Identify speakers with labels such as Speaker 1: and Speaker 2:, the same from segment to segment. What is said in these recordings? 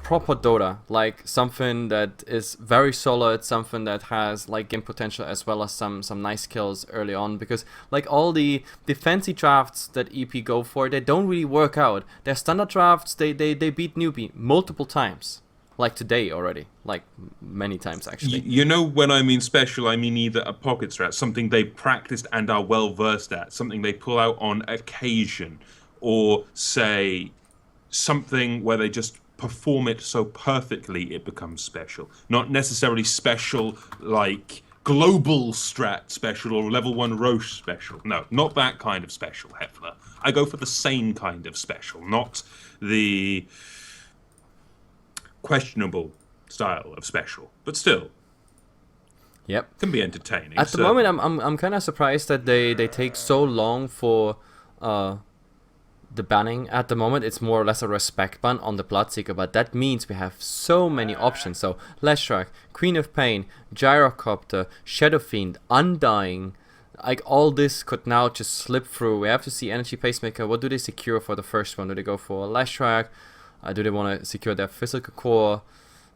Speaker 1: proper Dota, like something that is very solid, something that has like game potential as well as some nice kills early on, because like all the fancy drafts that EP go for, they don't really work out. Their standard drafts, they beat Newbee multiple times. Like today already, like many times actually.
Speaker 2: You know, when I mean special, I mean either a pocket strat, something they practiced and are well versed at, something they pull out on occasion, or say something where they just perform it so perfectly it becomes special. Not necessarily special like global strat special or level 1 Roche special. No, not that kind of special, Hefla. I go for the same kind of special, not the questionable style of special, but still,
Speaker 1: Yep,
Speaker 2: can be entertaining.
Speaker 1: at the moment I'm kind of surprised that they take so long for the banning. At the moment it's more or less a respect ban on the Bloodseeker, but that means we have so many options. So Leshrac, Queen of Pain, Gyrocopter, Shadow Fiend, Undying, like all this could now just slip through. We have to see Energy Pacemaker. What do they secure for the first one? Do they go for Leshrac? Do they want to secure their physical core?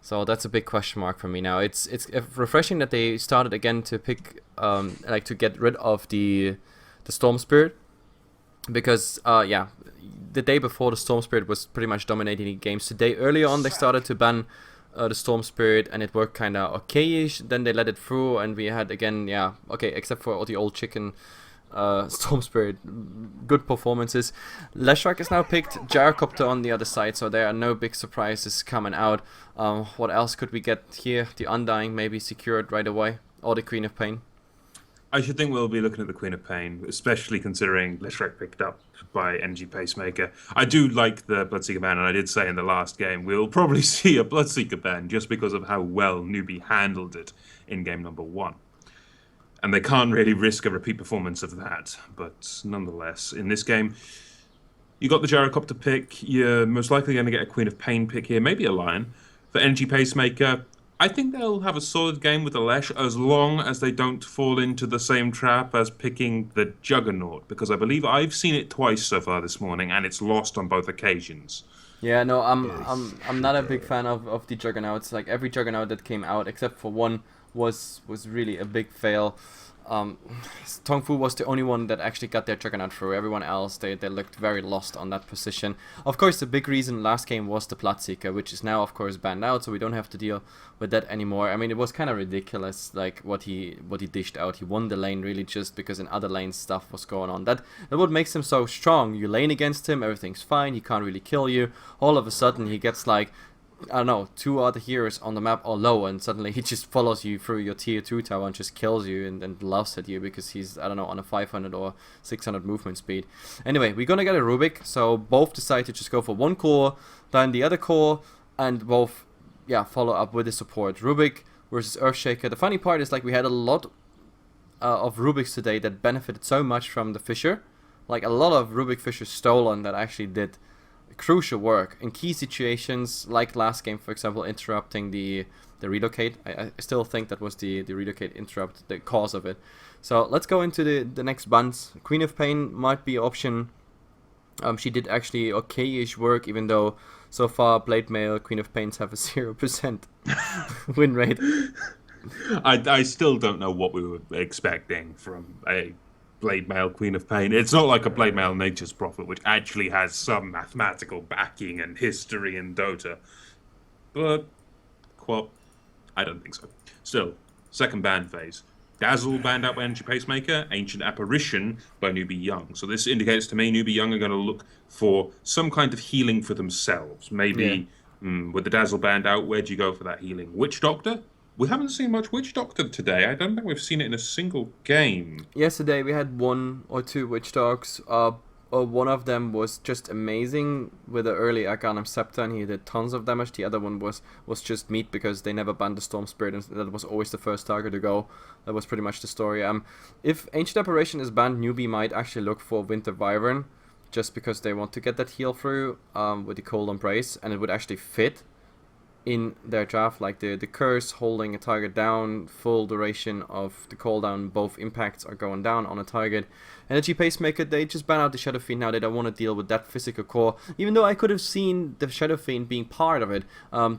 Speaker 1: So that's a big question mark for me now. It's refreshing that they started again to pick like to get rid of the Storm Spirit, because yeah, the day before the Storm Spirit was pretty much dominating the games. Today earlier on they started to ban the Storm Spirit, and it worked kind of okay-ish. Then they let it through, and we had again, yeah, okay, except for all the old chicken Storm Spirit, good performances. Leshrac is now picked, Gyrocopter on the other side, so there are no big surprises coming out. What else could we get here? The Undying maybe secured right away, or the Queen of Pain.
Speaker 2: I should think we'll be looking at the Queen of Pain, especially considering Leshrac picked up by Energy Pacemaker. I do like the Bloodseeker ban, and I did say in the last game we'll probably see a Bloodseeker ban just because of how well Newbee handled it in game number 1. And they can't really risk a repeat performance of that. But nonetheless, in this game, you got the Gyrocopter pick. You're most likely going to get a Queen of Pain pick here, maybe a Lion. For Energy Pacemaker, I think they'll have a solid game with the Lesh as long as they don't fall into the same trap as picking the Juggernaut, because I believe I've seen it twice so far this morning, and it's lost on both occasions.
Speaker 1: Yeah, no, I'm not a big fan of the Juggernauts. Like every Juggernaut that came out, except for one, was really a big fail. Tongfu was the only one that actually got their Juggernaut through. Everyone else, they looked very lost on that position. Of course, the big reason last game was the Bloodseeker, which is now, of course, banned out, so we don't have to deal with that anymore. I mean, it was kind of ridiculous, like what he dished out. He won the lane really just because in other lanes stuff was going on. That what makes him so strong. You lane against him, everything's fine, he can't really kill you. All of a sudden, he gets like, I don't know, 2 other heroes on the map or low, and suddenly he just follows you through your tier 2 tower and just kills you and laughs at you because he's, I don't know, on a 500 or 600 movement speed. Anyway, we're gonna get a Rubik, so both decide to just go for one core, then the other core, and both, yeah, follow up with the support. Rubik versus Earthshaker. The funny part is, like, we had a lot of Rubiks today that benefited so much from the Fisher. Like, a lot of Rubik Fishers stolen that actually did crucial work in key situations, like last game, for example, interrupting the relocate. I still think that was the relocate interrupt, the cause of it. So let's go into the next buns. Queen of Pain might be an option. She did actually okay-ish work, even though so far Blade Mail, Queen of Pains have a 0% win rate.
Speaker 2: I still don't know what we were expecting from a Blade Mail Queen of Pain. It's not like a Blade Mail Nature's Prophet, which actually has some mathematical backing and history in Dota. But, well, I don't think so. Still, second ban phase. Dazzle banned out by Energy Pacemaker, Ancient Apparition by Newbee.Y. So this indicates to me Newbee.Y are going to look for some kind of healing for themselves. Maybe with the Dazzle banned out, where do you go for that healing? Witch Doctor? We haven't seen much Witch Doctor today. I don't think we've seen it in a single game.
Speaker 1: Yesterday we had 1 or 2 Witch Dogs. One of them was just amazing with the early Arcanum Scepter, and he did tons of damage. The other one was just meat because they never banned the Storm Spirit, and that was always the first target to go. That was pretty much the story. If Ancient Apparition is banned, Newbee might actually look for Winter Wyvern, just because they want to get that heal through with the Cold Embrace, and it would actually fit in their draft, like the curse holding a target down, full duration of the cooldown, both impacts are going down on a target. Energy Pacemaker, they just ban out the Shadow Fiend now. They don't want to deal with that physical core, even though I could have seen the Shadow Fiend being part of it.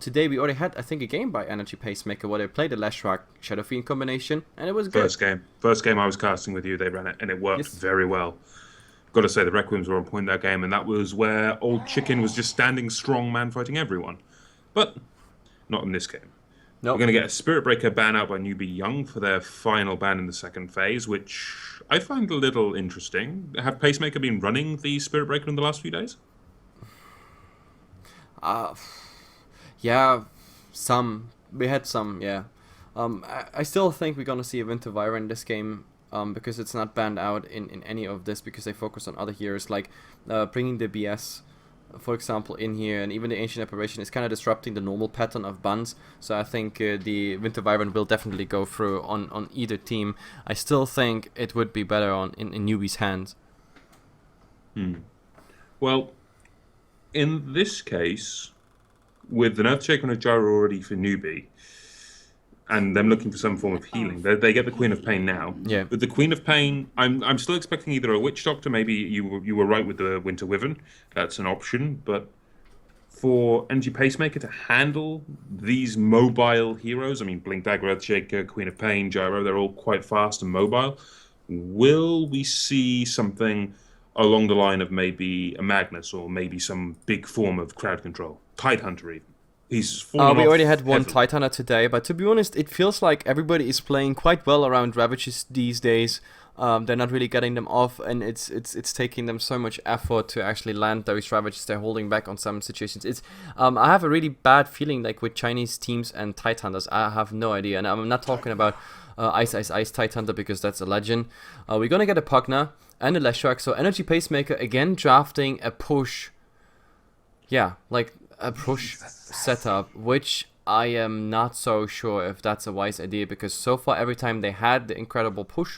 Speaker 1: Today we already had, I think, a game by Energy Pacemaker where they played the Leshrac Shadow Fiend combination, and it was good.
Speaker 2: First game I was casting with you, they ran it, and it worked very well. Got to say, the Requiems were on point that game, and that was where Old Chicken was just standing strong, man fighting everyone. But not in this game. Nope. We're going to get a Spirit Breaker ban out by Newbee.Y for their final ban in the second phase, which I find a little interesting. Have Pacemaker been running the Spirit Breaker in the last few days?
Speaker 1: Yeah, some. We had some, yeah. I still think we're going to see a Winter Vyra in this game, because it's not banned out in any of this, because they focus on other heroes, like bringing the BS, for example, in here, and even the Ancient Apparition is kind of disrupting the normal pattern of bans. So I think the Winter Wyvern will definitely go through on either team. I still think it would be better in Newbie's hands.
Speaker 2: Well, in this case, with an Earthshaker and a Gyro already for Newbee, and them looking for some form of healing, they get the Queen of Pain now.
Speaker 1: Yeah.
Speaker 2: With the Queen of Pain, I'm still expecting either a Witch Doctor, maybe you were right with the Winter Wyvern, that's an option, but for Energy Pacemaker to handle these mobile heroes, I mean, Blink Dagger, Earthshaker, Queen of Pain, Gyro, they're all quite fast and mobile. Will we see something along the line of maybe a Magnus, or maybe some big form of crowd control? Tidehunter even. He's
Speaker 1: we already had one Tidehunter today, but to be honest, it feels like everybody is playing quite well around Ravages these days. They're not really getting them off, and it's taking them so much effort to actually land those Ravages. They're holding back on some situations. I have a really bad feeling, like, with Chinese teams and Tidehunters. I have no idea, and I'm not talking about Ice Tidehunter, because that's a legend. We're gonna get a Pugna and a Leshrac, so Energy Pacemaker again drafting a push. Yeah, like a push setup, which I am not so sure if that's a wise idea, because so far every time they had the incredible push,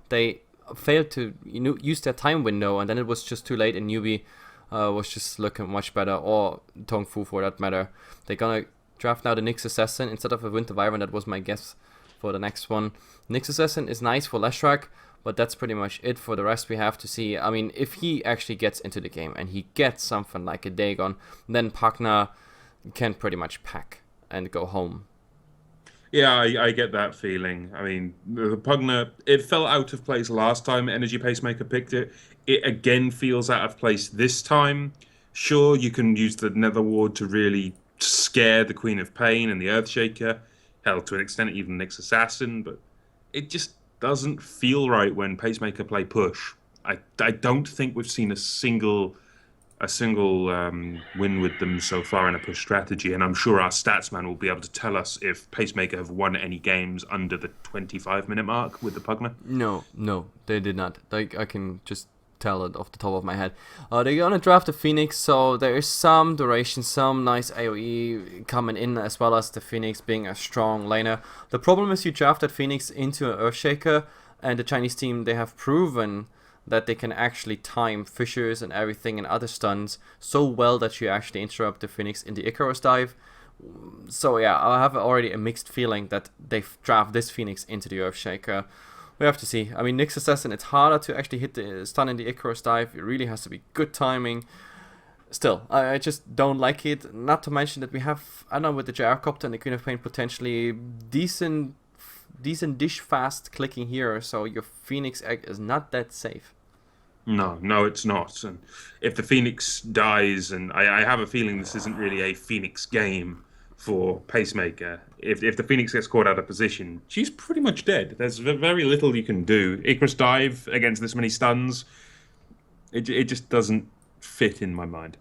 Speaker 1: they failed to use their time window, and then it was just too late, and Newbee was just looking much better, or Tong Fu for that matter. They're gonna draft now the Nyx Assassin instead of a Winter Wyvern. That was my guess for the next one. Nyx Assassin is nice for Leshrac, but that's pretty much it. For the rest, we have to see. I mean, if he actually gets into the game and he gets something like a Dagon, then Pugna can pretty much pack and go home.
Speaker 2: Yeah, I get that feeling. I mean, the Pugna, it fell out of place last time Energy Pacemaker picked it. It again feels out of place this time. Sure, you can use the Nether Ward to really scare the Queen of Pain and the Earthshaker. Hell, to an extent, even Nyx Assassin, but it just doesn't feel right when Pacemaker play push. I don't think we've seen a single win with them so far in a push strategy, and I'm sure our statsman will be able to tell us if Pacemaker have won any games under the 25-minute mark with the Pugna.
Speaker 1: No, they did not. Like, I can just tell it off the top of my head. They're gonna draft the Phoenix, so there is some duration, some nice AoE coming in, as well as the Phoenix being a strong laner. The problem is you draft that Phoenix into an Earthshaker, and the Chinese team, they have proven that they can actually time fissures and everything and other stuns so well that you actually interrupt the Phoenix in the Icarus dive. So yeah, I have already a mixed feeling that they draft this Phoenix into the Earthshaker. We have to see. I mean, Nyx Assassin, it's harder to actually hit the stun in the Icarus dive. It really has to be good timing. Still, I just don't like it. Not to mention that we have, I don't know, with the Gyrocopter and the Queen of Pain, potentially decent dish fast clicking here. So your Phoenix egg is not that safe.
Speaker 2: No, it's not. And if the Phoenix dies, and I have a feeling this isn't really a Phoenix game for Pacemaker. If the Phoenix gets caught out of position, she's pretty much dead. There's very little you can do. Icarus dive against this many stuns, it just doesn't fit in my mind.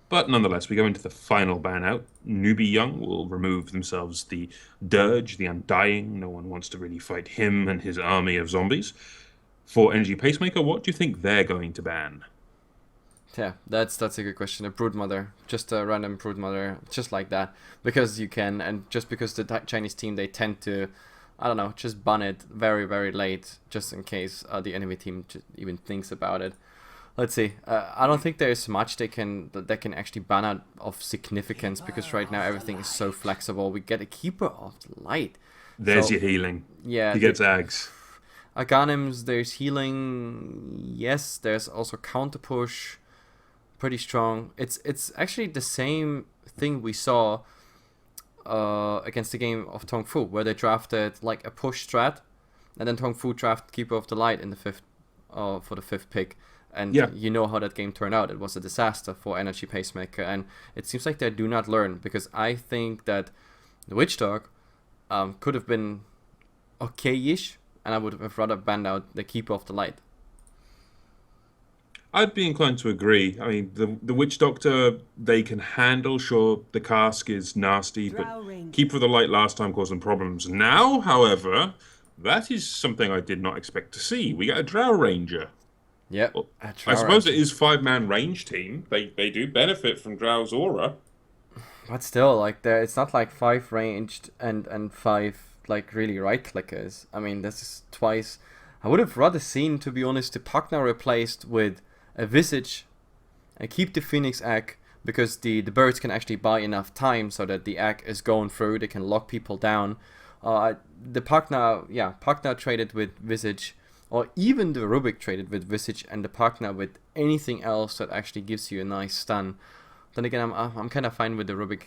Speaker 2: But nonetheless, we go into the final ban out. Newbee.Y will remove themselves the Dirge, the Undying. No one wants to really fight him and his army of zombies. For Energy Pacemaker, what do you think they're going to ban?
Speaker 1: Yeah, that's a good question. A Broodmother, just a random Broodmother, just like that, because you can, and just because the Chinese team, they tend to, I don't know, just ban it very, very late, just in case the enemy team just even thinks about it. Let's see. I don't think there's much they can actually ban out of significance, because right now everything is so flexible. We get a Keeper of the Light.
Speaker 2: There's
Speaker 1: So,
Speaker 2: your healing.
Speaker 1: yeah,
Speaker 2: He gets Ags.
Speaker 1: Aghanims, there's healing. Yes, there's also counter push. Pretty strong. It's actually the same thing we saw against the game of Tong Fu, where they drafted like a push strat, and then Tong Fu drafted Keeper of the Light in the fifth for the 5th pick. And you know how that game turned out. It was a disaster for Energy Pacemaker, and it seems like they do not learn, because I think that the Witch Dog could have been okay-ish, and I would have rather banned out the Keeper of the Light.
Speaker 2: I'd be inclined to agree. I mean, the Witch Doctor, they can handle. Sure, the cask is nasty, but Keeper of the Light last time caused them problems. Now, however, that is something I did not expect to see. We got a Drow Ranger.
Speaker 1: Yep.
Speaker 2: Well, I suppose it is 5-man range team. They do benefit from Drow's aura.
Speaker 1: But still, like, it's not like 5 ranged and 5 like really right clickers. I mean, this is twice. I would have rather seen, to be honest, the Pugna replaced with a Visage and keep the Phoenix Egg, because the birds can actually buy enough time so that the egg is going through. They can lock people down. The Pugna traded with Visage, or even the Rubik traded with Visage, and the Pugna with anything else that actually gives you a nice stun. Then again, I'm kind of fine with the Rubik.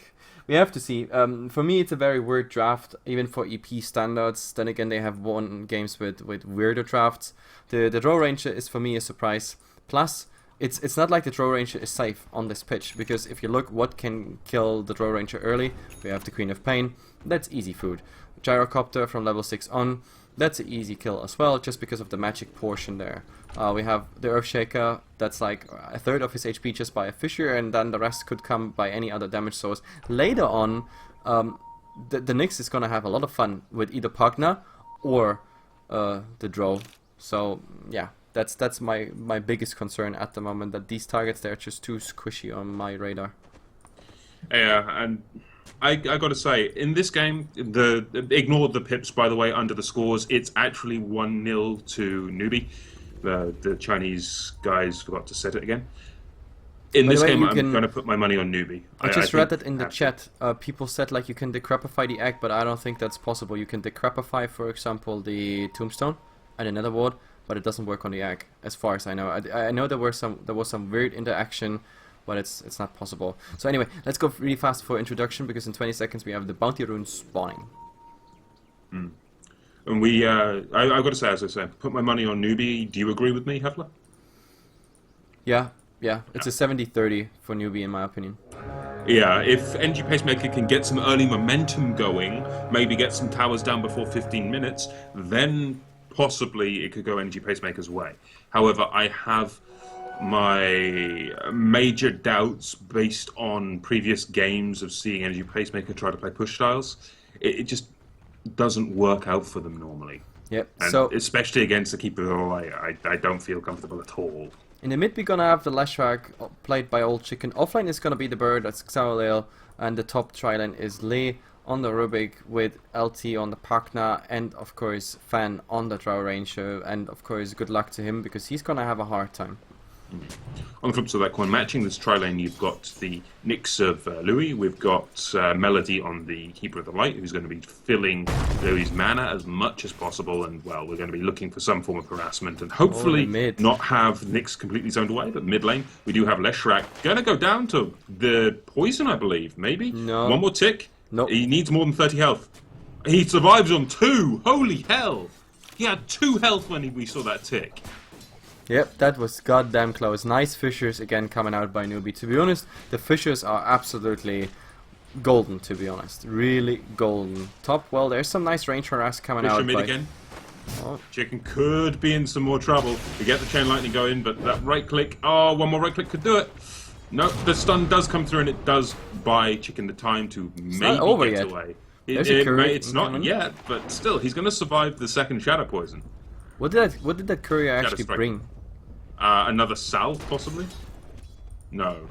Speaker 1: We have to see. For me, it's a very weird draft, even for EP standards. Then again, they have won games with weirder drafts. The Draw Ranger is for me a surprise. Plus, it's not like the Draw Ranger is safe on this pitch, because if you look what can kill the Draw Ranger early, we have the Queen of Pain. That's easy food. Gyrocopter from level 6 on. That's an easy kill as well, just because of the magic portion there. We have the Earthshaker, that's like a third of his HP just by a fissure, and then the rest could come by any other damage source. Later on, the Nyx is gonna have a lot of fun with either Pugna or the Drow. So yeah, that's my biggest concern at the moment, that these targets, they're just too squishy on my radar.
Speaker 2: Yeah, and I got to say, in this game, ignore the pips, by the way, under the scores. It's actually 1-0 to Newbee. The Chinese guys forgot to set it again. In this game, I'm going to put my money on Newbee.
Speaker 1: I just read that in the chat. People said like you can decrepify the egg, but I don't think that's possible. You can decrepify, for example, the tombstone and another ward, but it doesn't work on the egg, as far as I know. I know there was some weird interaction, but it's not possible. So anyway, let's go really fast for introduction, because in 20 seconds we have the bounty runes spawning.
Speaker 2: And I've got to say, as I said, put my money on Newbee. Do you agree with me, Hefla?
Speaker 1: Yeah. It's a 70-30 for Newbee, in my opinion.
Speaker 2: Yeah, if NG Pacemaker can get some early momentum going, maybe get some towers down before 15 minutes, then possibly it could go NG Pacemaker's way. However, I have my major doubts based on previous games of seeing Energy Pacemaker try to play push styles. It just doesn't work out for them normally.
Speaker 1: Yep.
Speaker 2: And
Speaker 1: so
Speaker 2: especially against the Keeper of the Light, I don't feel comfortable at all.
Speaker 1: In the mid, we're gonna have the Leshrac played by Old Chicken. Offlane is gonna be the bird, that's Xaolale, and the top tri-lane is Lee on the Rubik with LT on the Pugna, and of course Fan on the Drow Ranger, and of course good luck to him, because he's gonna have a hard time.
Speaker 2: On the flip side of that coin, matching this tri-lane, you've got the Nyx of Louis. We've got Melody on the Keeper of the Light, who's going to be filling Louis' mana as much as possible. And, well, we're going to be looking for some form of harassment and hopefully not have Nyx completely zoned away. But mid lane, we do have Leshrac. Going to go down to the poison, I believe, maybe?
Speaker 1: No.
Speaker 2: One more tick?
Speaker 1: Nope.
Speaker 2: He needs more than 30 health. He survives on 2! Holy hell! He had 2 health when we saw that tick.
Speaker 1: Yep, that was goddamn close. Nice fissures again coming out by Newbee. To be honest, the fissures are absolutely golden, to be honest. Really golden. Top, well, there's some nice range harass coming out.
Speaker 2: Mid again. Oh. Chicken could be in some more trouble. We get the chain lightning going, but that right click, one more right click could do it. No, the stun does come through, and it does buy Chicken the time to maybe get away. It's not yet, but still, he's going to survive the second Shadow Poison.
Speaker 1: What did that courier actually bring?
Speaker 2: Another salve, possibly? No.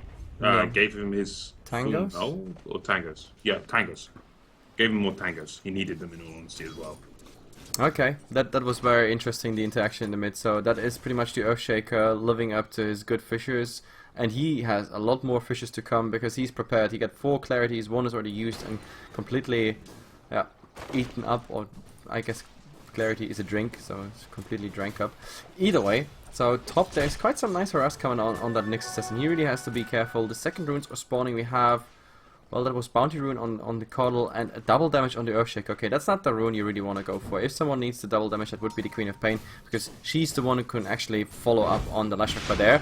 Speaker 2: Gave him his...
Speaker 1: Tangos?
Speaker 2: No? Or tangos. Yeah, tangos. Gave him more tangos. He needed them, in all honesty, as well.
Speaker 1: Okay, that was very interesting, the interaction in the mid. So that is pretty much the Earthshaker living up to his good fissures, and he has a lot more fissures to come because he's prepared. He got 4 clarities, 1 is already used and completely, yeah, eaten up, or I guess clarity is a drink, so it's completely drank up. Either way, so top there's quite some nice harass coming on that Nexus, and he really has to be careful. The second runes are spawning. We have, well, that was Bounty Rune on the Coddle and a double damage on the Earthshake. Okay, that's not the rune you really want to go for. If someone needs the double damage, that would be the Queen of Pain, because she's the one who can actually follow up on the Lashrak. But there,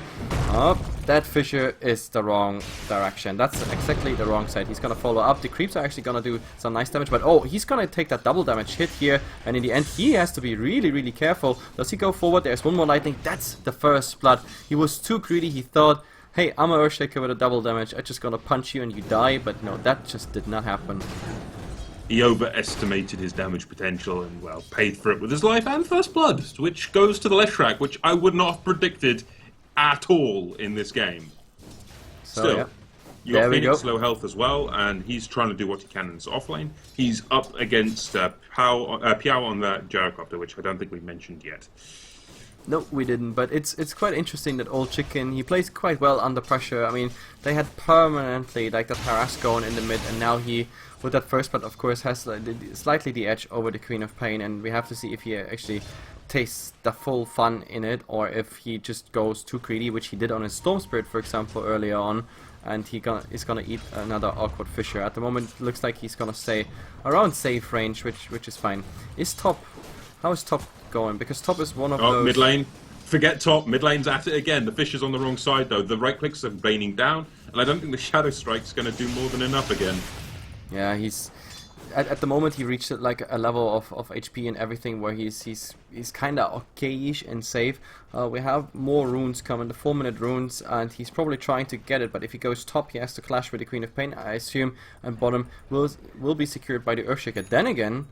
Speaker 1: that fissure is the wrong direction. That's exactly the wrong side. He's going to follow up. The creeps are actually going to do some nice damage, but oh, he's going to take that double damage hit here, and in the end, he has to be really, really careful. Does he go forward? There's one more lightning. That's the first blood. He was too greedy. He thought, hey, I'm a Earthshaker with a double damage, I'm just gonna punch you and you die, but no, that just did not happen.
Speaker 2: He overestimated his damage potential and, well, paid for it with his life and first blood, which goes to the Leshrac, which I would not have predicted at all in this game.
Speaker 1: So,
Speaker 2: Still,
Speaker 1: yeah.
Speaker 2: you got Phoenix low health as well, and he's trying to do what he can in his offlane. He's up against Piao on that gyrocopter, which I don't think we mentioned yet.
Speaker 1: No, we didn't, but it's quite interesting that Old Chicken, he plays quite well under pressure. I mean, they had permanently like that harass going in the mid, and now he, with that first blood, of course, has slightly the edge over the Queen of Pain, and we have to see if he actually tastes the full fun in it, or if he just goes too greedy, which he did on his Storm Spirit, for example, earlier on, and is gonna eat another awkward fissure. At the moment, it looks like he's gonna stay around safe range, which is fine. How is top going? Because top is one of those...
Speaker 2: mid lane. Forget top. Mid lane's at it again. The fish is on the wrong side, though. The right clicks are raining down, and I don't think the Shadow Strike's going to do more than enough again.
Speaker 1: Yeah, he's... At the moment, he reached like a level of HP and everything where he's kind of okay-ish and safe. We have more runes coming, the 4-minute runes, and he's probably trying to get it, but if he goes top, he has to clash with the Queen of Pain, I assume, and bottom will be secured by the Earthshaker. Then again...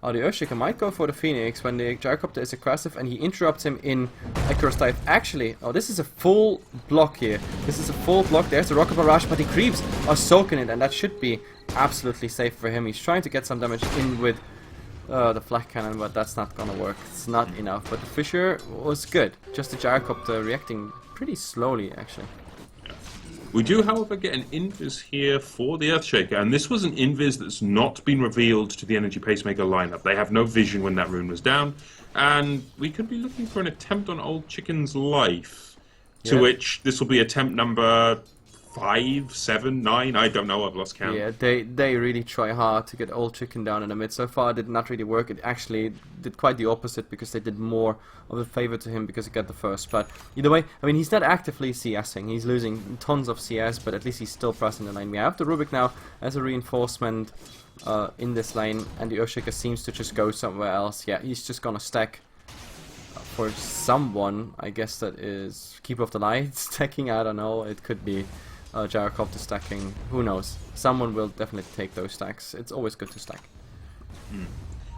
Speaker 1: the Earthshaker might go for the Phoenix when the Gyrocopter is aggressive and he interrupts him in Icarus Dive. Actually, this is a full block here. This is a full block. There's the Rocket Barrage, but the creeps are soaking it, and that should be absolutely safe for him. He's trying to get some damage in with the Flak Cannon, but that's not gonna work. It's not enough. But the Fissure was good. Just the Gyrocopter reacting pretty slowly, actually.
Speaker 2: We do, however, get an invis here for the Earthshaker, and this was an invis that's not been revealed to the Energy Pacemaker lineup. They have no vision when that rune was down, and we could be looking for an attempt on Old Chicken's life, to which this will be attempt number 5, 7, 9, I don't know, I've lost count.
Speaker 1: Yeah, they really try hard to get Old Chicken down in the mid. So far it did not really work. It actually did quite the opposite, because they did more of a favor to him because he got the first. But either way, I mean, he's not actively CSing. He's losing tons of CS, but at least he's still pressing the lane. We have the Rubik now as a reinforcement in this lane, and the Earthshaker seems to just go somewhere else. Yeah, he's just gonna stack for someone. I guess that is Keeper of the Light stacking, I don't know. It could be Gyrocopter stacking, who knows. Someone will definitely take those stacks. It's always good to stack.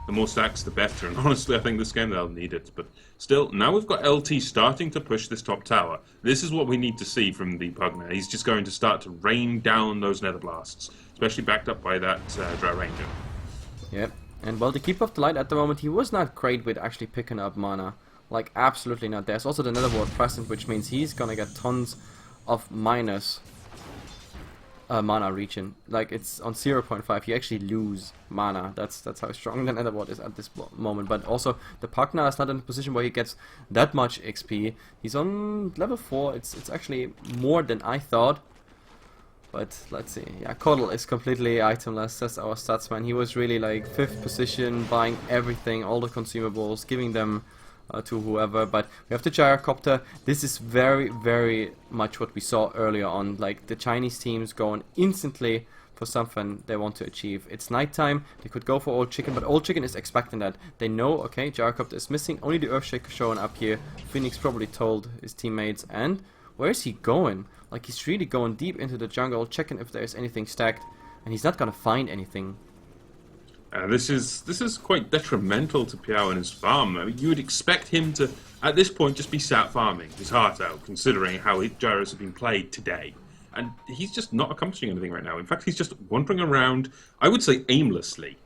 Speaker 2: The more stacks, the better, and honestly, I think this game they'll need it. But still, now we've got LT starting to push this top tower. This is what we need to see from the Pugner. He's just going to start to rain down those Nether Blasts, especially backed up by that Dry Ranger.
Speaker 1: Yep, and well, the Keeper of the Light at the moment, he was not great with actually picking up mana. Like, absolutely not. There's also the Nether Ward present, which means he's gonna get tons of minus mana regen. Like, it's on 0.5, you actually lose mana. That's how strong the Nether Ward is at this moment. But also, the Pugna is not in a position where he gets that much XP. He's on level 4. It's actually more than I thought. But let's see. Yeah, Coddle is completely itemless, that's our statsman. He was really like 5th position, buying everything, all the consumables, giving them to whoever. But we have the Gyrocopter. This is very, very much what we saw earlier on. Like, the Chinese teams going instantly for something they want to achieve. It's nighttime. They could go for Old Chicken, but Old Chicken is expecting that. They know, okay, Gyrocopter is missing. Only the Earthshaker showing up here. Phoenix probably told his teammates. And where is he going? Like, he's really going deep into the jungle, checking if there's anything stacked, and he's not gonna find anything.
Speaker 2: This is quite detrimental to Piao and his farm. I mean, you would expect him to, at this point, just be sat farming his heart out, considering how gyros have been played today. And he's just not accomplishing anything right now. In fact, he's just wandering around, I would say aimlessly.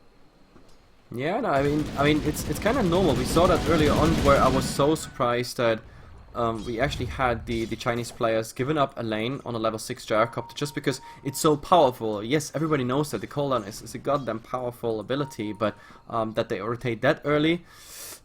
Speaker 1: Yeah, no, I mean, it's kind of normal. We saw that earlier on, where I was so surprised that we actually had the Chinese players giving up a lane on a level 6 gyrocopter just because it's so powerful. Yes, everybody knows that the cooldown is a goddamn powerful ability, but that they rotate that early,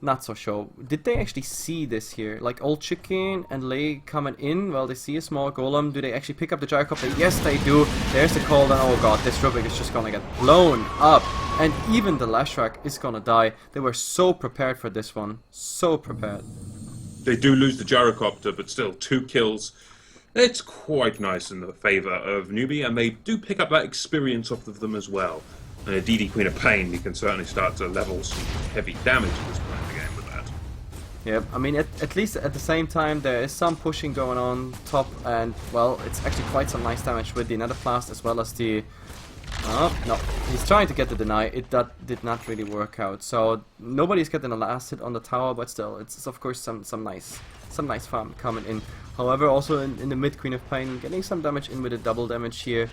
Speaker 1: not so sure. Did they actually see this here? Like Old Chicken and Lei coming in, well, they see a small golem. Do they actually pick up the gyrocopter? Yes, they do. There's the cooldown. Oh god, this Rubik is just gonna get blown up. And even the Lashrak is gonna die. They were so prepared for this one. So prepared.
Speaker 2: They do lose the gyrocopter, but still 2 kills. It's quite nice in the favour of Newbee, and they do pick up that experience off of them as well. And a DD Queen of Pain, you can certainly start to level some heavy damage at this point in the game with that.
Speaker 1: Yep, I mean, at least at the same time, there is some pushing going on top, and, well, it's actually quite some nice damage with the Nether Blast as well as the... Oh, no, he's trying to get the deny. That did not really work out. So nobody's getting a last hit on the tower, but still, it's of course some nice farm coming in. However, also in the mid, Queen of Pain getting some damage in with a double damage here.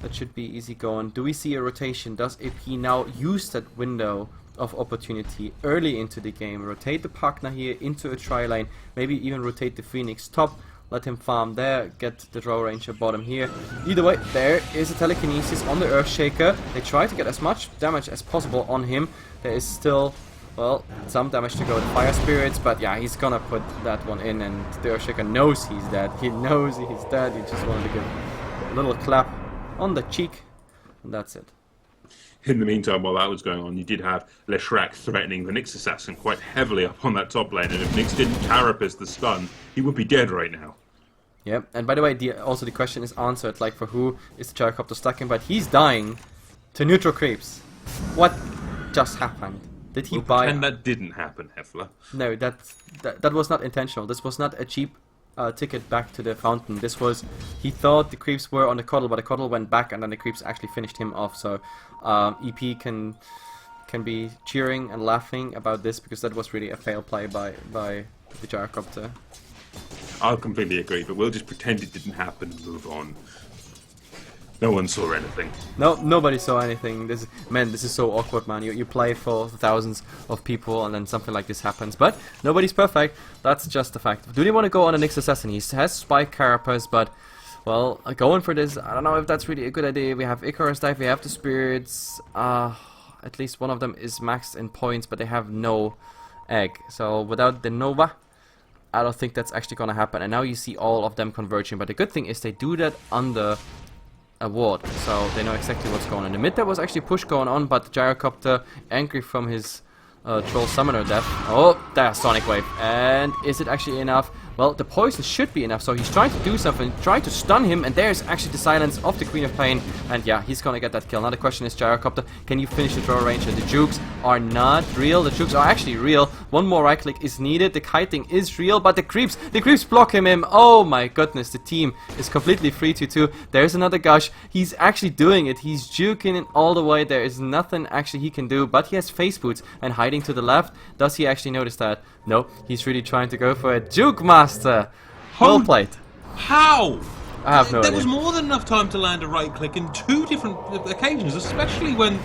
Speaker 1: That should be easy going. Do we see a rotation? Does AP now use that window of opportunity early into the game? Rotate the partner here into a tri-lane. Maybe even rotate the Phoenix top. Let him farm there, get the Draw Ranger bottom here. Either way, there is a telekinesis on the Earthshaker. They try to get as much damage as possible on him. There is still, well, some damage to go with Fire Spirits, but yeah, he's gonna put that one in, and the Earthshaker knows he's dead. He knows he's dead. He just wanted to give a little clap on the cheek, and that's it.
Speaker 2: In the meantime, while that was going on, you did have Leshrac threatening the Nyx Assassin quite heavily up on that top lane, and if Nyx didn't carapace the stun, he would be dead right now.
Speaker 1: Yep, and by the way, also the question is answered, like for who is the gyrocopter stacking, but he's dying to neutral creeps. What just happened? Did he buy...
Speaker 2: And that didn't happen, Hefla.
Speaker 1: No, that was not intentional. This was not a cheap ticket back to the fountain. This was, he thought the creeps were on the Coddle, but the Coddle went back and then the creeps actually finished him off. So EP can be cheering and laughing about this, because that was really a fail play by the gyrocopter.
Speaker 2: I'll completely agree, but we'll just pretend it didn't happen and move on. No one saw anything.
Speaker 1: No, nobody saw anything. This is so awkward, man. You play for thousands of people and then something like this happens. But nobody's perfect. That's just the fact. Do they want to go on a Nyx Assassin? He has Spike Carapace, but, well, going for this, I don't know if that's really a good idea. We have Icarus Dive, we have the Spirits. At least one of them is maxed in points, but they have no egg. So without the Nova, I don't think that's actually going to happen. And now you see all of them converging. But the good thing is they do that under a ward, so they know exactly what's going on. In the mid there was actually push going on, but the gyrocopter, angry from his troll summoner death. Oh, there's Sonic Wave. And is it actually enough? Well, the poison should be enough, so he's trying to do something, trying to stun him, and there's actually the silence of the Queen of Pain, and yeah, he's gonna get that kill. Now the question is, Gyrocopter, can you finish the Draw Ranger? The jukes are not real, the jukes are actually real. One more right click is needed, the kiting is real, but the creeps block him in. Oh my goodness, the team is completely 3-2-2. There's another Gush, he's actually doing it, he's juking it all the way, there is nothing actually he can do, but he has face boots and hiding to the left. Does he actually notice that? No, he's really trying to go for it. Juke Master! Well played.
Speaker 2: How?
Speaker 1: I have no idea.
Speaker 2: There was more than enough time to land a right click in 2 different occasions, especially when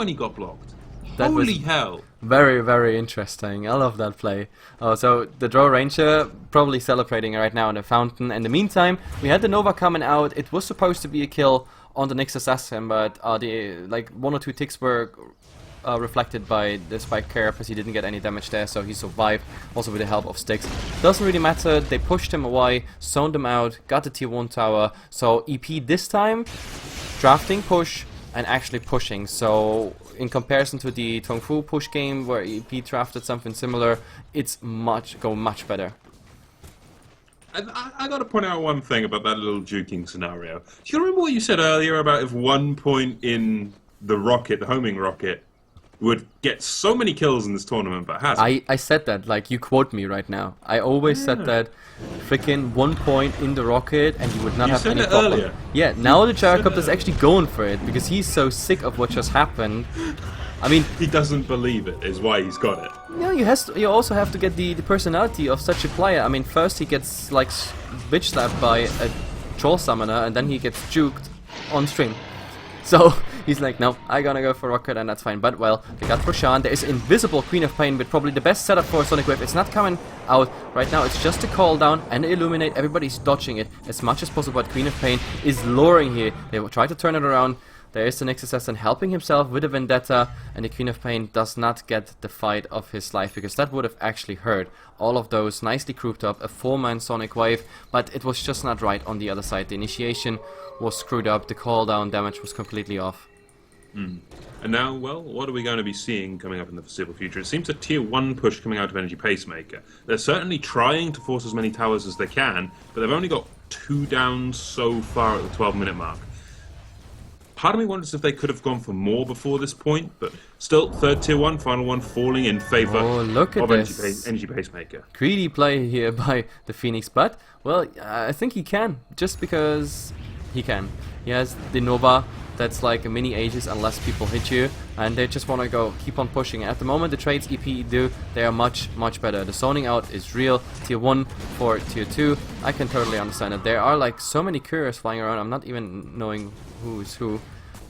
Speaker 2: he got blocked.
Speaker 1: That
Speaker 2: Holy hell.
Speaker 1: Very, very interesting. I love that play. Oh, so the Draw Ranger probably celebrating right now in the fountain. In the meantime, we had the Nova coming out. It was supposed to be a kill on the Nyx Assassin, but the 1 or 2 ticks were reflected by the Spike Carapace. He didn't get any damage there, so he survived, also with the help of sticks. Doesn't really matter, they pushed him away, zoned him out, got the tier 1 tower, so EP this time, drafting push, and actually pushing, so in comparison to the Tongfu push game, where EP drafted something similar, it's going much better.
Speaker 2: I gotta point out one thing about that little juking scenario. Do you remember what you said earlier about if 1 point in the rocket, the homing rocket, would get so many kills in this tournament, but hasn't?
Speaker 1: I said that, like, you quote me right now. I always said that freaking 1 point in the rocket and you would not have any problem.
Speaker 2: Earlier.
Speaker 1: Yeah, now the Gyrocopter is actually going for it because he's so sick of what just happened. I mean,
Speaker 2: he doesn't believe it, is why he's got it.
Speaker 1: No, you also have to get the personality of such a player. I mean, first he gets, like, bitch slapped by a troll summoner and then he gets juked on stream. So, He's like, no, I gonna go for Rocket, and that's fine. But, well, they got Roshan. There is Invisible Queen of Pain with probably the best setup for Sonic Wave. It's not coming out right now. It's just a call down and Illuminate. Everybody's dodging it as much as possible. But Queen of Pain is luring here. They will try to turn it around. There is the Nyx Assassin helping himself with a Vendetta, and the Queen of Pain does not get the fight of his life, because that would have actually hurt. All of those nicely grouped up, a 4-man Sonic Wave, but it was just not right on the other side. The initiation was screwed up, the call down damage was completely off.
Speaker 2: And now, well, what are we going to be seeing coming up in the foreseeable future? It seems a tier 1 push coming out of Energy Pacemaker. They're certainly trying to force as many towers as they can, but they've only got 2 down so far at the 12-minute mark. Part of me wonders if they could have gone for more before this point, but still, third tier 1, final one falling in favor
Speaker 1: of
Speaker 2: Energy Pacemaker.
Speaker 1: Greedy play here by the Phoenix, but, well, I think he can, just because he can. He has the Nova, that's like a mini Aegis unless people hit you, and they just want to keep on pushing. At the moment, the trades EP do, they are much, much better. The zoning out is real, tier 1 for tier 2, I can totally understand it. There are like so many couriers flying around, I'm not even knowing who's who.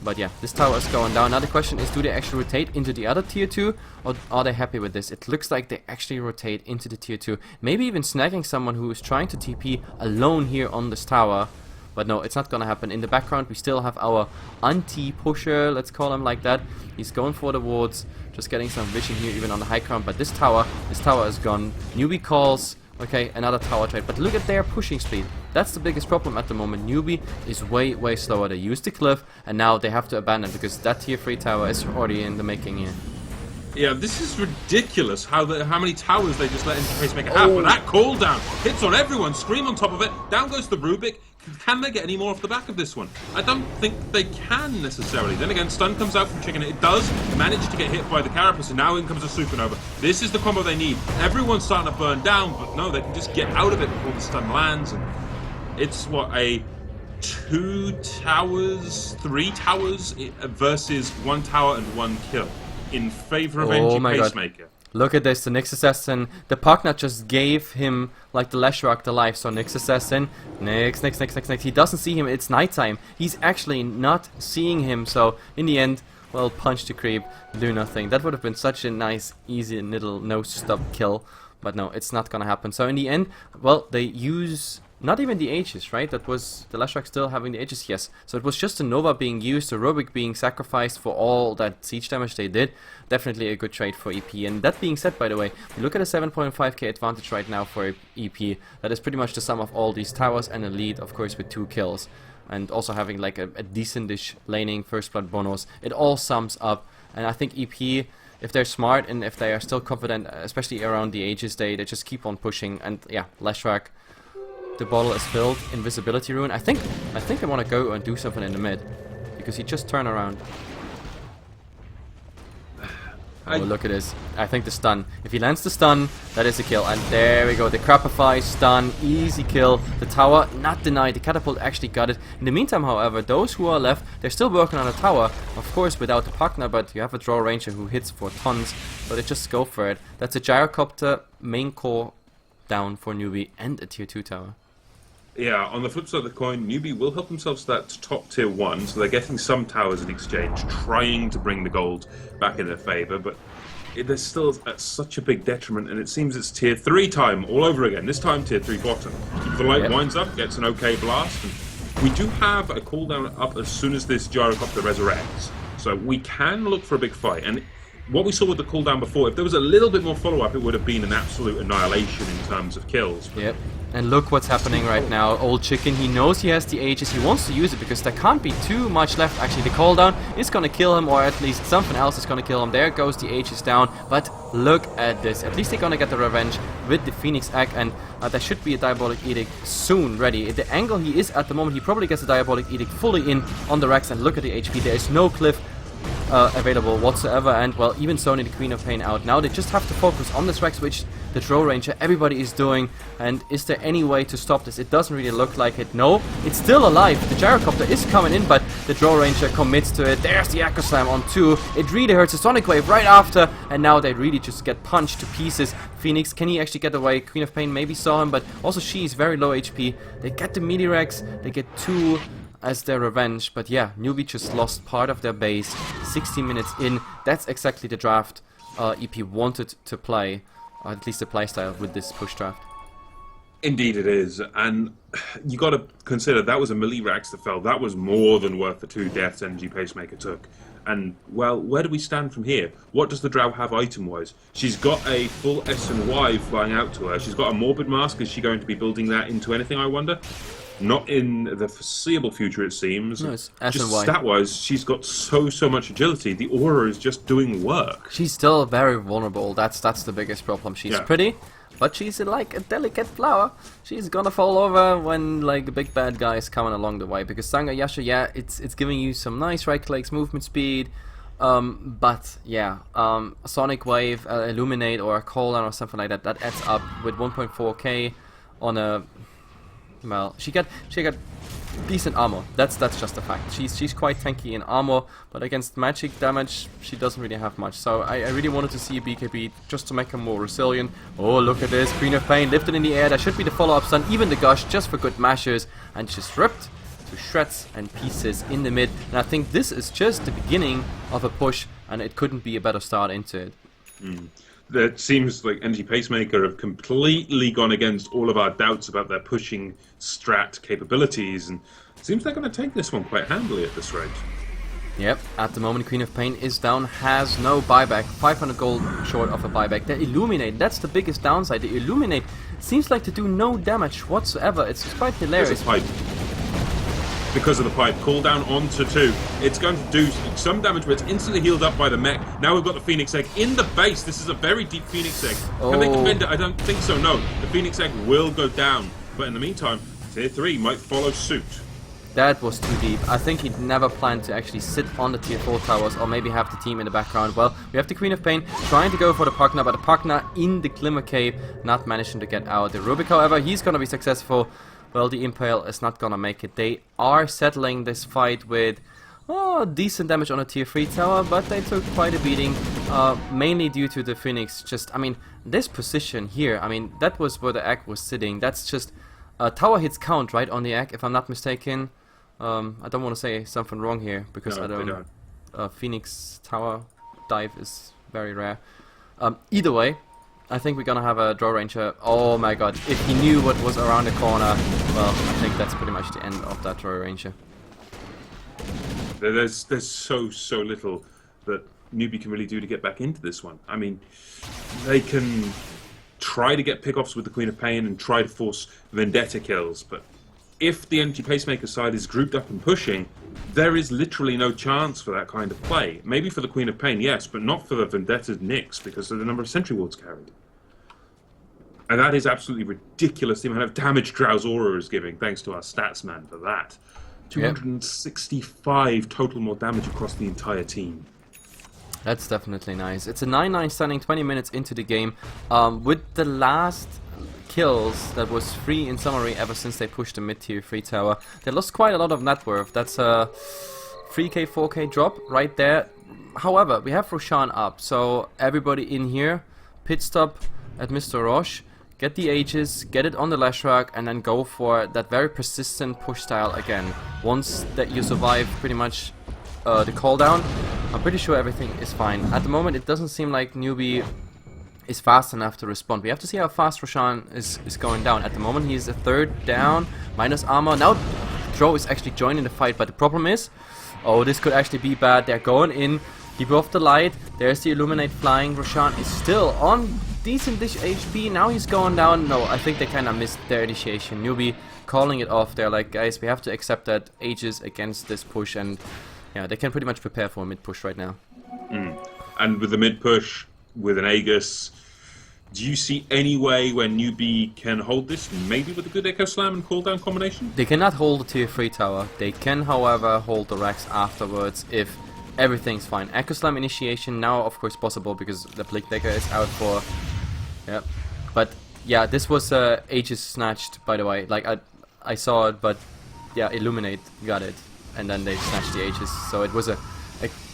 Speaker 1: But yeah, this tower is going down. Now the question is, do they actually rotate into the other tier 2, or are they happy with this? It looks like they actually rotate into the tier 2. Maybe even snagging someone who is trying to TP alone here on this tower. But no, it's not gonna happen. In the background, we still have our anti-pusher, let's call him like that. He's going for the wards, just getting some vision here even on the high ground. But this tower is gone. Newbee calls. Okay, another tower trade, but look at their pushing speed. That's the biggest problem at the moment. Newbee is way, way slower. They used the cliff, and now they have to abandon because that tier 3 tower is already in the making here.
Speaker 2: Yeah, this is ridiculous how many towers they just let into Pacemaker have. But that call down hits on everyone, Scream on top of it, down goes the Rubik. Can they get any more off the back of this one? I don't think they can necessarily. Then again, stun comes out from Chicken. It does manage to get hit by the Carapace, and now in comes a Supernova. This is the combo they need. Everyone's starting to burn down, but no, they can just get out of it before the stun lands. And it's what, a 2 towers, 3 towers versus 1 tower and 1 kill in favor of NG Pacemaker.
Speaker 1: God. Look at this, the Nyx Assassin. The partner just gave him, like, the Leshrac the life. So Nyx Assassin, Nyx. He doesn't see him, it's nighttime. He's actually not seeing him. So in the end, well, punch the creep, do nothing. That would have been such a nice, easy little no-stop kill. But no, it's not gonna happen. So in the end, well, they use not even the Aegis, right? That was the Leshrac still having the Aegis, yes. So it was just a Nova being used, a Rubik being sacrificed for all that siege damage they did. Definitely a good trade for EP. And that being said, by the way, we look at a 7.5k advantage right now for EP. That is pretty much the sum of all these towers and a lead, of course, with 2 kills. And also having like a decentish laning first blood bonus. It all sums up. And I think EP, if they're smart and if they are still confident, especially around the Aegis, they just keep on pushing. And yeah, Leshrac, the bottle is filled. Invisibility rune. I think I want to go and do something in the mid, because he just turned around. Oh, look at this. I think the stun. If he lands the stun, that is a kill. And there we go. The Crapify stun. Easy kill. The tower not denied. The catapult actually got it. In the meantime, however, those who are left, they're still working on the tower. Of course, without the partner, but you have a draw ranger who hits for tons. So they just go for it. That's a gyrocopter main core down for Newbee and a tier 2 tower.
Speaker 2: Yeah, on the flip side of the coin, Newbee will help themselves to that top tier 1, so they're getting some towers in exchange, trying to bring the gold back in their favour, but they're still at such a big detriment, and it seems it's tier 3 time all over again, this time tier 3 bottom. The light winds up, gets an okay blast, and we do have a cooldown up as soon as this gyrocopter resurrects, so we can look for a big fight, and what we saw with the cooldown before, if there was a little bit more follow-up, it would have been an absolute annihilation in terms of kills.
Speaker 1: Yep. And look what's happening right now. Old Chicken, he knows he has the Aegis. He wants to use it because there can't be too much left. Actually, the cooldown is going to kill him, or at least something else is going to kill him. There goes the Aegis down. But look at this. At least they're going to get the revenge with the Phoenix Egg. And there should be a Diabolic Edict soon ready. The angle he is at the moment, he probably gets the Diabolic Edict fully in on the Rex. And look at the HP. There is no cliff available whatsoever, and well, even Sony the Queen of Pain out. Now they just have to focus on this Rex, which the Draw Ranger, everybody is doing. And is there any way to stop this? It doesn't really look like it. No, it's still alive. The Gyrocopter is coming in, but the Draw Ranger commits to it. There's the Echo Slam on 2. It really hurts. A Sonic Wave right after, and now they really just get punched to pieces. Phoenix, can he actually get away? Queen of Pain maybe saw him, but also she is very low HP. They get the Mini Rex, they get 2 as their revenge. But yeah, Newbee just lost part of their base 16 minutes in. That's exactly the draft EP wanted to play, or at least the playstyle with this push draft.
Speaker 2: Indeed it is, and you got to consider that was a melee Rax that fell. That was more than worth the 2 deaths Energy Pacemaker took. And, well, where do we stand from here? What does the Drow have item-wise? She's got a full S and Y flying out to her. She's got a Morbid Mask. Is she going to be building that into anything, I wonder? Not in the foreseeable future, it seems.
Speaker 1: No, it's S
Speaker 2: just
Speaker 1: and Y.
Speaker 2: stat-wise, she's got so much agility. The aura is just doing work.
Speaker 1: She's still very vulnerable. That's the biggest problem. She's pretty, but she's like a delicate flower. She's gonna fall over when like a big bad guy is coming along the way. Because Sanga Yasha, yeah, it's giving you some nice right clicks, movement speed, but yeah, Sonic Wave, Illuminate, or a Cooldown or something like that. That adds up with 1.4k on a. Well, she got decent armor. That's just a fact. She's quite tanky in armor, but against magic damage, she doesn't really have much. So I really wanted to see a BKB just to make her more resilient. Oh, look at this. Queen of Pain lifted in the air. That should be the follow-up stun. Even the Gush just for good mashes. And just ripped to shreds and pieces in the mid. And I think this is just the beginning of a push, and it couldn't be a better start into it.
Speaker 2: It seems like Energy Pacemaker have completely gone against all of our doubts about their pushing strat capabilities, and it seems they're going to take this one quite handily at this rate.
Speaker 1: Yep, at the moment Queen of Pain is down, has no buyback, 500 gold short of a buyback. The Illuminate, that's the biggest downside. The Illuminate seems like to do no damage whatsoever. It's quite hilarious.
Speaker 2: Because of the pipe, cooldown onto 2. It's going to do some damage, but it's instantly healed up by the mech. Now we've got the Phoenix Egg in the base. This is a very deep Phoenix Egg. Can they defend it? I don't think so, no. The Phoenix Egg will go down. But in the meantime, Tier 3 might follow suit.
Speaker 1: That was too deep. I think he'd never planned to actually sit on the Tier 4 towers or maybe have the team in the background. Well, we have the Queen of Pain trying to go for the Pugna, but the Pugna in the Glimmer Cave not managing to get out. The Rubik, however, he's going to be successful. Well, the Impale is not gonna make it. They are settling this fight with decent damage on a tier 3 tower, but they took quite a beating, mainly due to the Phoenix. Just, I mean, this position here, I mean, that was where the egg was sitting. That's just tower hits count, right, on the egg, if I'm not mistaken. I don't want to say something wrong here, because I don't. Phoenix tower dive is very rare. Either way, I think we're gonna have a Draw Ranger. Oh my god, if he knew what was around the corner, well, I think that's pretty much the end of that Draw Ranger.
Speaker 2: There's so little that Newbee can really do to get back into this one. I mean, they can try to get pickoffs with the Queen of Pain and try to force Vendetta kills, but if the Energy Pacemaker side is grouped up and pushing, there is literally no chance for that kind of play. Maybe for the Queen of Pain, yes, but not for the Vendetta Nyx because of the number of Sentry Wards carried. And that is absolutely ridiculous, the amount of damage Drow's Aura is giving, thanks to our stats man for that. 265 total more damage across the entire team.
Speaker 1: That's definitely nice. It's a 9-9 stunning 20 minutes into the game. With the last kills, that was 3 in summary ever since they pushed the mid-tier 3 tower. They lost quite a lot of net worth. That's a 3k, 4k drop right there. However, we have Roshan up, so everybody in here, pit stop at Mr. Roche, get the Aegis, get it on the Leshrac, and then go for that very persistent push style again. Once that you survive pretty much the call down, I'm pretty sure everything is fine. At the moment, it doesn't seem like Newbee is fast enough to respond. We have to see how fast Roshan is going down. At the moment, he's a third down, minus armor. Now, Drow is actually joining the fight, but the problem is, oh, this could actually be bad. They're going in, keep off the light. There's the Illuminate flying. Roshan is still on decent-ish HP. Now he's going down. No, I think they kind of missed their initiation. Newbee calling it off. They're like, guys, we have to accept that Aegis against this push, and yeah, they can pretty much prepare for a mid-push right now.
Speaker 2: And with the mid-push, with an Aegis, do you see any way where Newbee can hold this, maybe with a good Echo Slam and cooldown combination?
Speaker 1: They cannot hold the tier 3 tower. They can, however, hold the Rex afterwards if everything's fine. Echo Slam initiation now, of course, possible because the Blink Decker is out for... Yep. But, yeah, this was Aegis snatched, by the way. Like, I saw it, but, yeah, Illuminate got it. And then they snatched the Aegis. So it was a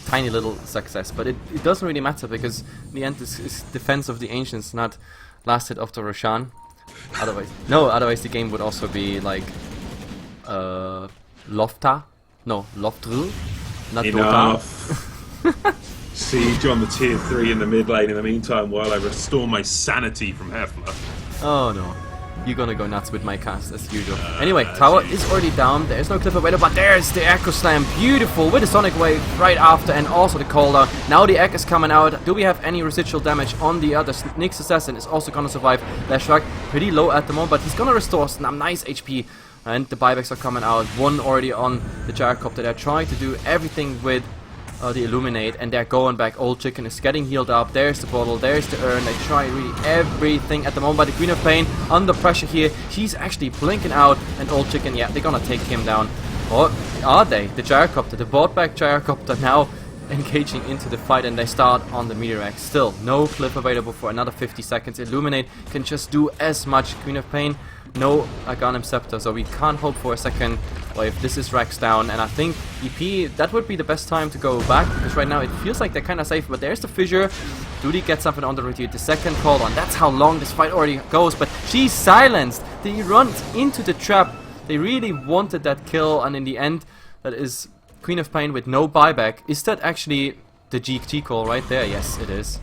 Speaker 1: tiny little success, but it doesn't really matter because in the end this is defense of the ancients, not last hit after Roshan. Otherwise the game would also be like Lofta? No, Loftru? Not Dota.
Speaker 2: Enough. Siege on the tier 3 in the mid lane in the meantime while I restore my sanity from Hefla.
Speaker 1: Oh no. You're gonna go nuts with my cast as usual. Anyway, tower is already down. There's no clip available, but there's the Echo Slam. Beautiful with the Sonic Wave right after, and also the Calder. Now the Egg is coming out. Do we have any residual damage on the other? Nyx Assassin is also gonna survive. Leshrac pretty low at the moment, but he's gonna restore some nice HP. And the buybacks are coming out. One already on the Gyrocopter. They're trying to do everything with the Illuminate, and they're going back. Old Chicken is getting healed up. There's the bottle, there's the urn. They try really everything at the moment, but the Queen of Pain under pressure here. She's actually blinking out, and Old Chicken, yeah, they're gonna take him down. Or are they? The Gyrocopter, the bought back Gyrocopter now engaging into the fight, and they start on the Meteorax. Still no clip available for another 50 seconds. Illuminate can just do as much. Queen of Pain, no Aghanim Scepter, so we can't hope for a second wave. This is Rax down, and I think EP, that would be the best time to go back, because right now it feels like they're kind of safe, but there's the fissure. Duty gets something on the retreat, the second call on. That's how long this fight already goes, but she's silenced. They run into the trap. They really wanted that kill, and in the end, that is Queen of Pain with no buyback. Is that actually the GG call right there? Yes, it is.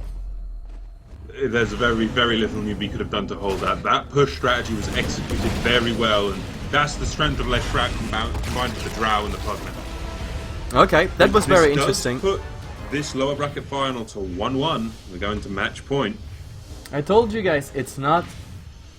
Speaker 2: There's very, very little Newbee could have done to hold that. That push strategy was executed very well, and that's the strength of Leshrac combined with the Drow and the Pugman.
Speaker 1: Okay, that was very interesting.
Speaker 2: Put this lower bracket final to 1-1. We're going to match point.
Speaker 1: I told you guys, it's not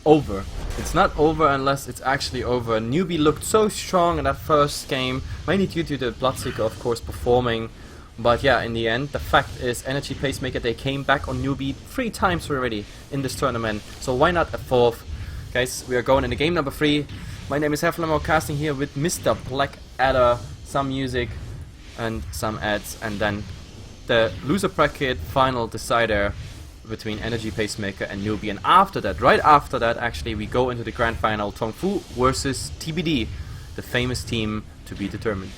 Speaker 1: over. It's not over unless it's actually over. Newbee looked so strong in that first game, mainly due to the Bloodseeker, of course, performing. But yeah, in the end, the fact is, Energy Pacemaker, they came back on Newbee 3 times already in this tournament. So why not a 4th? Guys, we are going into game number 3. My name is Heflamoke, casting here with Mr. Blackadder. Some music and some ads, and then the loser bracket final decider between Energy Pacemaker and Newbee. And after that, right after that, actually, we go into the grand final, Tongfu versus TBD, the famous team to be determined.